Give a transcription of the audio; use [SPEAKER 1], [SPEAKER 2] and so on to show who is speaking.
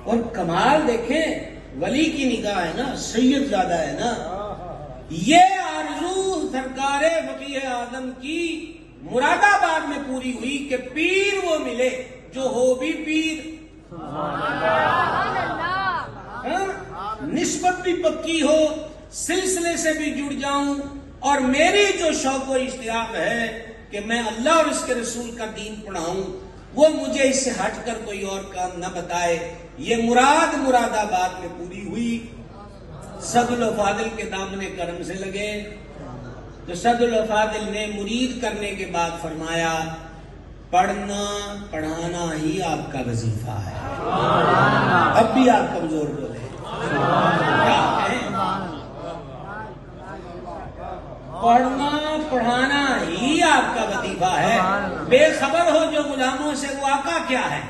[SPEAKER 1] اور کمال دیکھیں، ولی کی نگاہ ہے نا، سید زیادہ ہے نا، یہ آرزو سرکار فقیہ اعظم کی مراد آباد میں پوری ہوئی کہ پیر وہ ملے جو ہو بھی پیر، نسبت بھی پکی ہو، سلسلے سے بھی جڑ جاؤں، اور میری جو شوق و اشتیاق ہے کہ میں اللہ اور اس کے رسول کا دین پڑھاؤں، وہ مجھے اس سے ہٹ کر کوئی اور کام نہ بتائے، یہ مراد آباد میں پوری ہوئی۔ سعد الفاضل کے دامن کرم سے لگے تو سعد الفاضل نے مرید کرنے کے بعد فرمایا، پڑھنا پڑھانا ہی آپ کا وظیفہ ہے۔ اب بھی آپ کمزور بولے، کیا کہیں؟ پڑھنا پڑھانا ہی آپ کا وظیفہ ہے، بے خبر ہو جو غلاموں سے وہ آقا کیا ہے۔